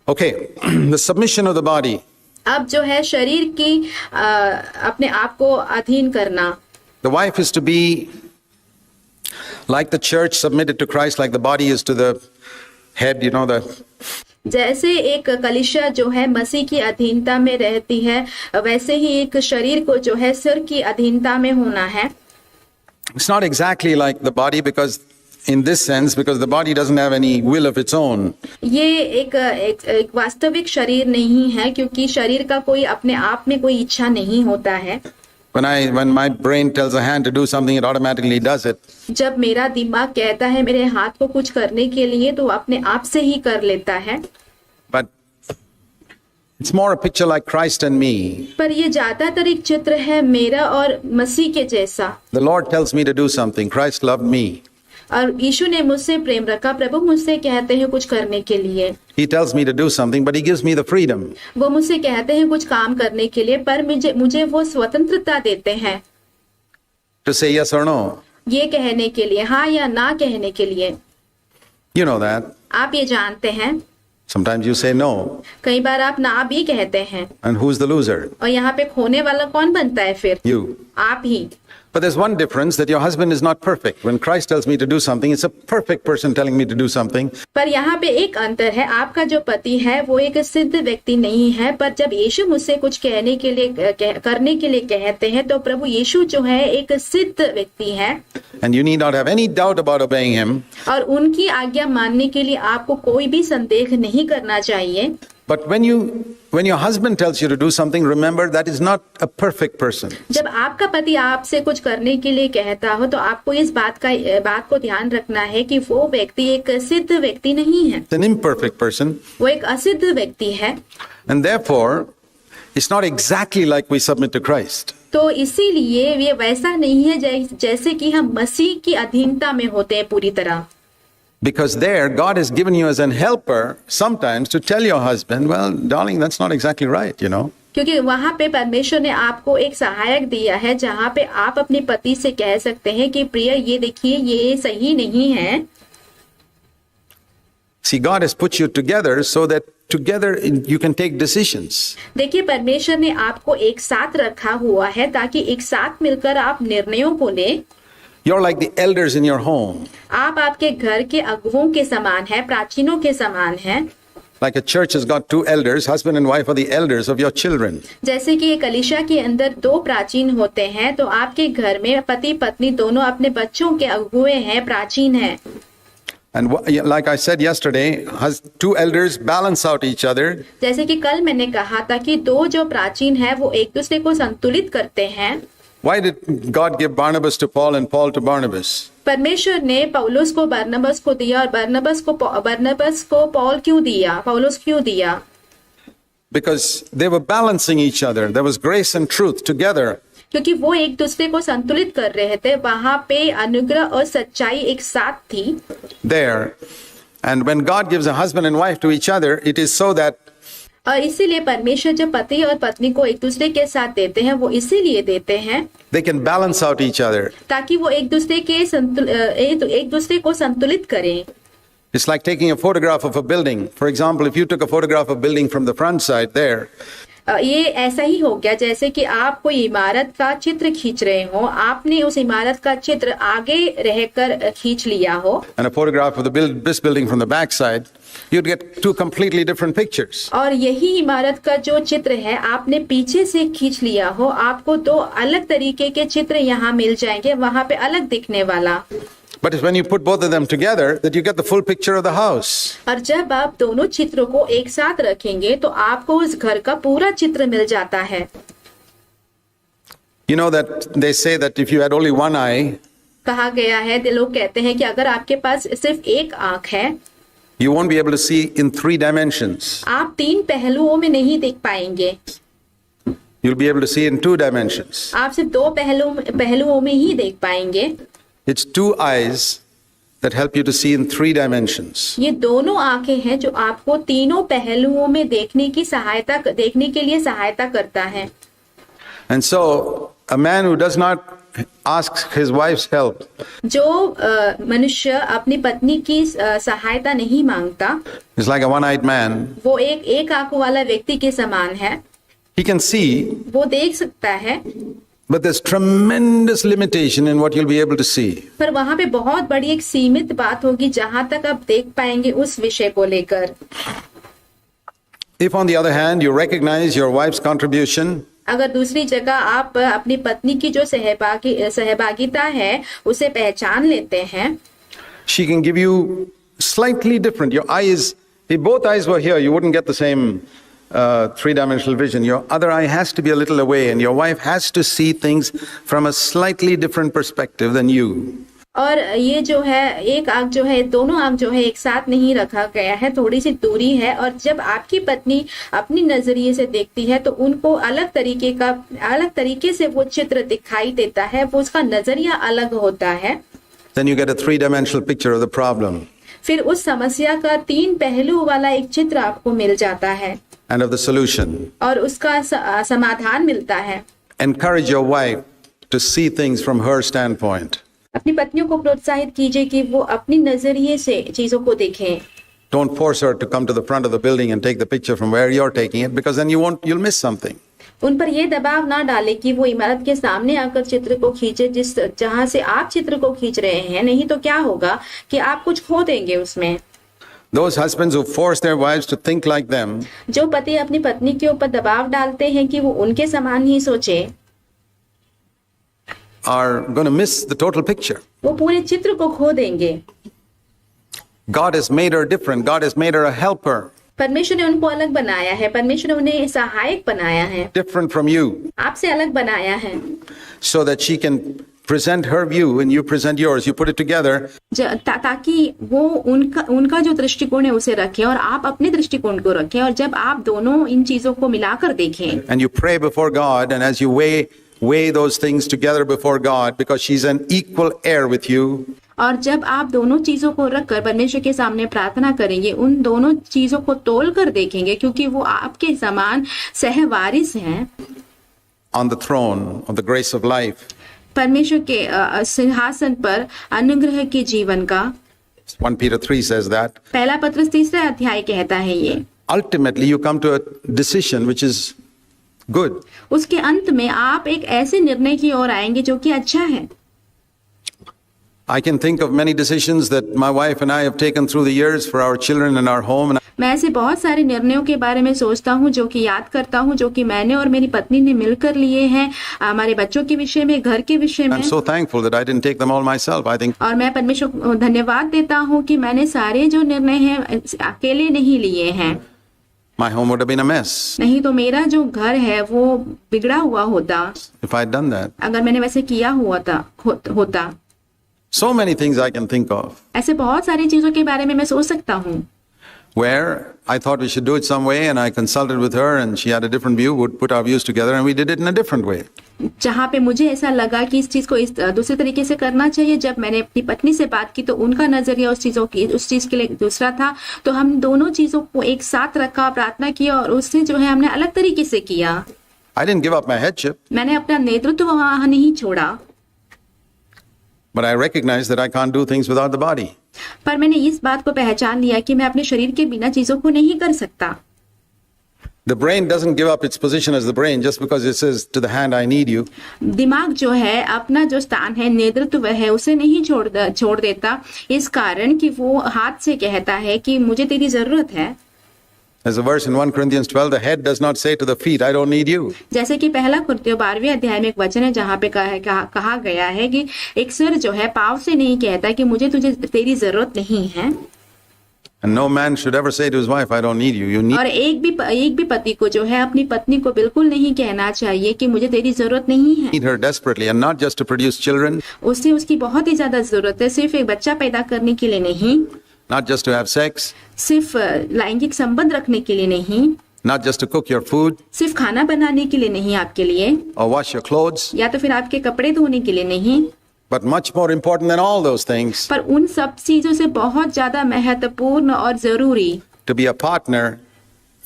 Okay, the submission of the body. अब जो है शरीर की अपने आप को अधीन करना. The wife is to be like the church submitted to Christ, like the body is to the head, you know, the जैसे एक कलीसिया जो है मसीह की अधीनता में रहती है, वैसे ही एक शरीर को जो है सिर की अधीनता में होना है. It's not exactly like the body because in this sense, because the body doesn't have any will of its own. ये एक वास्तविक शरीर नहीं है, क्योंकि शरीर का कोई अपने आप में कोई इच्छा नहीं होता है. When my brain tells a hand to do something, it automatically does it. जब मेरा दिमाग कहता है मेरे हाथ को कुछ करने के लिए, तो अपने आप से ही कर लेता है. But it's more a picture like Christ and me. पर ये ज्यादातर एक चित्र है मेरा और मसीह के जैसा. The Lord tells me to do something. Christ loved me. और यीशु ने मुझसे प्रेम रखा, प्रभु मुझसे कहते हैं कुछ करने के लिए. He tells me to do something, but he gives me the freedom. वो मुझसे कहते हैं कुछ काम करने के लिए, पर मुझे वो स्वतंत्रता देते हैं. To say yes or no. ये कहने के लिए, हाँ या ना कहने के लिए. You know that. आप ये जानते हैं. Sometimes you say no. कई बार आप ना भी कहते हैं. And who's the loser? और यहाँ पे खोने वाला कौन बनता है फिर? You. आप ही. But there's one difference, that your husband is not perfect. When Christ tells me to do something, it's a perfect person telling me to do something. पर यहाँ पे एक अंतर है, आपका जो पति है वो एक सिद्ध व्यक्ति नहीं है, पर जब यीशु मुझसे कुछ कहने के लिए करने के लिए कहते हैं, तो प्रभु यीशु जो है एक सिद्ध व्यक्ति है. And you need not have any doubt about obeying him. और उनकी आज्ञा मानने के लिए आपको कोई भी संदेह नहीं करना चाहिए. But when your husband tells you to do something, remember that is not a perfect person. जब आपका पति आपसे कुछ करने के लिए कहता हो, तो आपको इस बात को ध्यान रखना है कि वो व्यक्ति एक सिद्ध व्यक्ति नहीं है. It's an imperfect person. वो एक असिद्ध व्यक्ति है. And therefore, it's not exactly like we submit to Christ. तो इसीलिए ये वैसा नहीं है जैसे कि हम मसीह की अधीनता में होते हैं पूरी तरह. Because there, God has given you as an helper sometimes to tell your husband, well, darling, that's not exactly right, you know. क्योंकि वहाँ पे परमेश्वर ने आपको एक सहायक दिया है, जहाँ पे आप अपने पति से कह सकते हैं कि प्रिय, ये देखिए, ये सही नहीं है. See, God has put you together so that together you can take decisions. देखिए, परमेश्वर ने आपको एक साथ रखा हुआ है ताकि एक साथ मिलकर आप निर्णयों को लें. You're like the elders in your home. आप आपके घर के अगुवों के समान हैं, प्राचीनों के समान हैं. Like a church has got two elders, husband and wife are the elders of your children. जैसे कि एक कलीसिया के अंदर दो प्राचीन होते हैं, तो आपके घर में पति पत्नी दोनों अपने बच्चों के अगुए हैं, प्राचीन हैं. And like I said yesterday, two elders balance out each other. जैसे कि कल मैंने कहा था कि दो जो प्राचीन हैं वो एक दूसरे को संतुलित करते हैं. Why did God give Barnabas to Paul and Paul to Barnabas? परमेश्वर ने पौलुस को बरनबास को दिया और बरनबास को पौल क्यों दिया, पौलुस क्यों दिया? Because they were balancing each other. There was grace and truth together. क्योंकि वो एक दूसरे को संतुलित कर रहे थे. वहाँ पे अनुग्रह और सच्चाई एक साथ थी. There. And when God gives a husband and wife to each other, it is so that और इसीलिए परमेश्वर जब पति और पत्नी को एक दूसरे के साथ देते हैं, वो इसीलिए देते हैं they can balance out each other. ताकि वो एक दूसरे को संतुलित करें. It's like taking a photograph of a building. For example, if you took a photograph of a building from the front side there, ये ऐसा ही हो गया जैसे कि आप कोई इमारत का चित्र खींच रहे हो, आपने उस इमारत का चित्र आगे रहकर खींच लिया हो. And a photograph of this building from the back side, you'd get two completely different pictures. और यही इमारत का जो चित्र है आपने पीछे से खींच लिया हो, आपको दो अलग तरीके के चित्र यहाँ मिल जाएंगे, वहाँ पे अलग दिखने वाला. But it's when you put both of them together that you get the full picture of the house. और जब आप दोनों चित्रों को एक साथ रखेंगे तो आपको उस घर का पूरा चित्र मिल जाता है. You know that they say that if you had only one eye, कहा गया है, लोग कहते हैं कि अगर आपके पास सिर्फ एक आंख है, you won't be able to see in 3 dimensions. आप 3 पहलुओं में नहीं देख पाएंगे. You'll be able to see in 2 dimensions. आप सिर्फ 2 पहलुओं में ही देख पाएंगे. It's 2 eyes that help you to see in 3 dimensions. ये दोनों आंखें हैं जो आपको तीनों पहलुओं में देखने के लिए सहायता करता है. And so a man who does not asks his wife's help, जो मनुष्य अपनी पत्नी की सहायता नहीं मांगता, is like a one-eyed man. वो एक आंखों वाला व्यक्ति के समान है। He can see, वो देख सकता है, but there's tremendous limitation in what you'll be able to see. पर वहां पे बहुत बड़ी एक सीमित बात होगी जहां तक आप देख पाएंगे उस विषय को लेकर। If on the other hand you recognize your wife's contribution, अगर दूसरी जगह आप अपनी पत्नी की जो सहभागिता है उसे पहचान लेते हैं, she can give you slightly different. Your eyes, if both eyes were here, you wouldn't get the same three-dimensional vision. Your other eye has to be a little away, and your wife has to see things from a slightly different perspective than you. और ये जो है एक आंख जो है, दोनों आंख जो है एक साथ नहीं रखा गया है, थोड़ी सी दूरी है। और जब आपकी पत्नी अपनी नजरिए से देखती है तो उनको अलग तरीके से वो चित्र दिखाई देता है, वो उसका नजरिया अलग होता है। Then you get a three-dimensional picture of the problem फिर उस समस्या का 3 पहलू वाला एक चित्र आपको मिल जाता है and of the solution. और उसका समाधान मिलता है। Encourage your wife to see things from her standpoint. अपनी पत्नियों को प्रोत्साहित कीजिए कि वो अपनी नजरिए से चीजों को देखें। Don't force her to come to the front of the building and take the picture from where you're taking it, because then you'll miss something. उन पर ये दबाव ना डाले कि वो इमारत के सामने आकर चित्र को खींचे जहां से आप चित्र को खींच रहे हैं, नहीं तो क्या होगा कि आप कुछ खो देंगे उसमें। Those husbands who force their wives to think like them, जो पति अपनी पत्नी के ऊपर दबाव डालते हैं कि वो उनके समान ही सोचे, are going to miss the total picture. वो पूरे चित्र को खो देंगे। God has made her different. God has made her a helper, परमेश्वर ने उनको अलग बनाया है, परमेश्वर ने उन्हें सहायक बनाया है, different from you, आपसे अलग बनाया है, so that she can present her view and you present yours. You put it together. ताकि वो उनका जो दृष्टिकोण है उसे रखें और आप अपने दृष्टिकोण को रखें। और जब आप दोनों इन चीजों को मिलाकर देखें, And you pray before God, and as you weigh those things together before God, because she's an equal heir with you. और जब आप दोनों चीजों को रखकर परमेश्वर के सामने प्रार्थना करेंगे, उन दोनों चीजों को तोल कर देखेंगे, क्योंकि वो आपके समान सहवारिस हैं On the throne of the grace of life. परमेश्वर के सिंहासन पर अनुग्रह के जीवन का। 1 Peter 3 says that. पहला पत्रस 3 अध्याय कहता है ये। Ultimately, you come to a decision which is good. उसके अंत में आप एक ऐसे निर्णय की ओर आएंगे जो कि अच्छा है। I can think of many decisions that my wife and I have taken through the years for our children and our home. And मैं ऐसे बहुत सारे निर्णयों के बारे में सोचता हूँ, जो कि याद करता हूँ, जो कि मैंने और मेरी पत्नी ने मिलकर लिए हैं, हमारे बच्चों के विषय में, घर के विषय में। I'm so thankful that I didn't take them all myself. I think और मैं परमेश्वर को धन्यवाद देता हूँ कि मैंने सारे जो निर्णय हैं अकेले नहीं लिए हैं। my home would have been a mess नहीं तो मेरा जो घर है वो बिगड़ा हुआ होता if I'd done that. अगर मैंने वैसे किया हुआ होता। So many things I can think of ऐसे बहुत सारी चीजों के बारे में मैं सोच सकता हूँ where I thought we should do it some way, and I consulted with her, and she had a different view. Would put our views together, and we did it in a different way. जहाँ पे मुझे ऐसा लगा कि इस चीज को इस दूसरे तरीके से करना चाहिए, जब मैंने अपनी पत्नी से बात की तो उनका नजरिया उस चीज के लिए दूसरा था, तो हम दोनों चीजों को एक साथ रखा, प्रार्थना की और उससे जो है हमने अलग तरीके से किया। I didn't give up my headship, मैंने अपना नेतृत्व वहां नहीं छोड़ा, but I recognized that I can't do things without the body. पर मैंने इस बात को पहचान लिया कि मैं अपने शरीर के बिना चीजों को नहीं कर सकता। The brain doesn't give up its position as the brain just because it says to the hand, I need you. दिमाग जो है अपना जो स्थान है, नेतृत्व है, उसे नहीं छोड़ देता, इस कारण कि वो हाथ से कहता है कि मुझे तेरी जरूरत है। There's a verse in 1 Corinthians 12, the head does not say to the feet, I don't need you. जैसे कि पहला कुरिन्थियों 12वें अध्याय में एक वचन है जहाँ पे कहा गया है कि एक सिर जो है पाँव से नहीं कहता कि मुझे तेरी जरूरत नहीं है। And no man should ever say to his wife, I don't need you. You need. और एक भी पति को जो है अपनी पत्नी को बिल्कुल नहीं कहना चाहिए कि मुझे तेरी जरूरत नहीं है। Need her desperately, and not just to produce children. उसे उसकी बहुत ही ज्यादा जरूरत है, सिर्फ एक बच्चा पैदा करने के लिए नहीं, Not just to have sex. सिर्फ लैंगिक संबंध रखने के लिए नहीं, Not just to cook your food सिर्फ खाना बनाने के लिए नहीं आपके लिए, or wash your clothes. या तो फिर आपके कपड़े धोने के लिए नहीं, But much more important than all those things, पर उन सब चीजों से बहुत ज्यादा महत्वपूर्ण और जरूरी to be a partner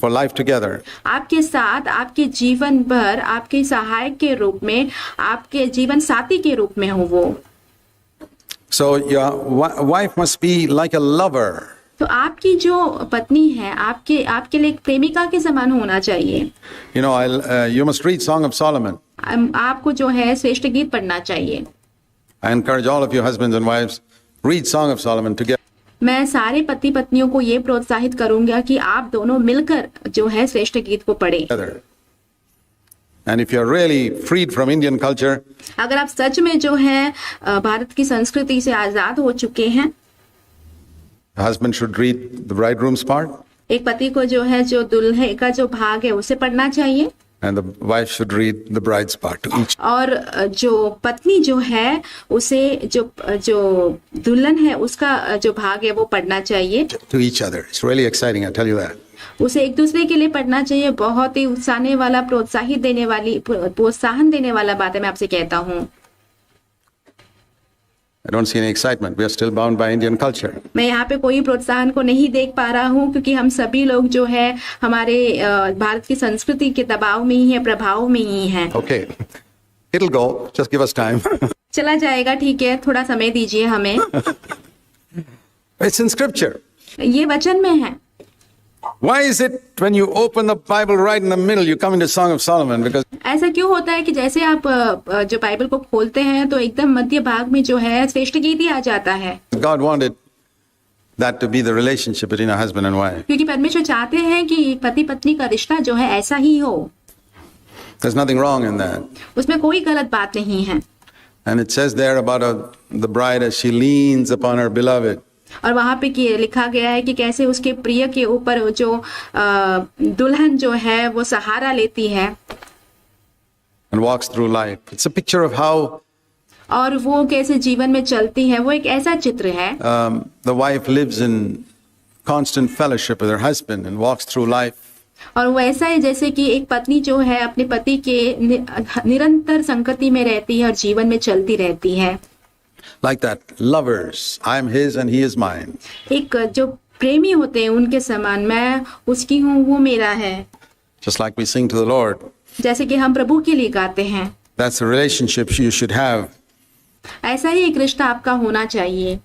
for life together. आपके साथ आपके जीवन भर आपके सहायक के रूप में, आपके जीवन साथी के रूप में हो वो। So your wife must be like a lover. तो आपकी जो पत्नी है आपके लिए एक प्रेमिका के समान होना चाहिए। You know, you must read Song of Solomon. आपको जो है श्रेष्ठ गीत पढ़ना चाहिए। I encourage all of you husbands and wives, read Song of Solomon together. मैं सारे पति पत्नियों को ये प्रोत्साहित करूंगा कि आप दोनों मिलकर जो है श्रेष्ठ गीत को पढ़ें। And if you're really freed from Indian culture, अगर आप सच में जो है भारत की संस्कृति से आजाद हो चुके हैं, the husband should read the bridegroom's part, एक पति को जो है जो दुल्हे का जो भाग है उसे पढ़ना चाहिए, and the wife should read the bride's part to each. और जो पत्नी जो है उसे जो दुल्हन है उसका जो भाग है वो पढ़ना चाहिए। To each other. It's really exciting, I tell you that. उसे एक दूसरे के लिए पढ़ना चाहिए। बहुत ही उत्साहने वाला, प्रोत्साहन देने वाला बात है, मैं आपसे कहता हूँ। I don't see any excitement. We are still bound by Indian culture. मैं यहाँ पे कोई प्रोत्साहन को नहीं देख पा रहा हूँ क्योंकि हम सभी लोग जो है हमारे भारत की संस्कृति के दबाव में ही है, प्रभाव में ही है। Okay. It'll go. Just give us time. चला जाएगा, ठीक है, थोड़ा समय दीजिए हमें। It's in scripture. ये वचन में है। Why is it when you open the Bible right in the middle, you come into Song of Solomon? Because ऐसा क्यों होता है कि जैसे आप जो बाइबल को खोलते हैं तो एकदम मध्य भाग में जो है श्रेष्ठ गीत ही आ जाता है। God wanted that to be the relationship between a husband and wife. क्योंकि परमेश्वर चाहते हैं कि पति पत्नी का रिश्ता जो है ऐसा ही हो। There's nothing wrong in that. उसमें कोई गलत बात नहीं है। And it says there about the bride as she leans upon her beloved. और वहां पे लिखा गया है कि कैसे उसके प्रिय के ऊपर जो दुल्हन जो है वो सहारा लेती है And walks through life. It's a picture of how और वो कैसे जीवन में चलती है। वो एक ऐसा चित्र है the wife lives in constant fellowship with her husband and walks through life. और वो ऐसा है जैसे कि एक पत्नी जो है अपने पति के निरंतर संगति में रहती है और जीवन में चलती रहती है। Like that, lovers, I am his and he is mine. एक जो प्रेमी होते हैं उनके समान, मैं उसकी हूँ वो मेरा है। Just like we sing to the Lord. जैसे कि हम प्रभु के लिए गाते हैं। That's a relationship you should have. ऐसा ही एक रिश्ता आपका होना चाहिए।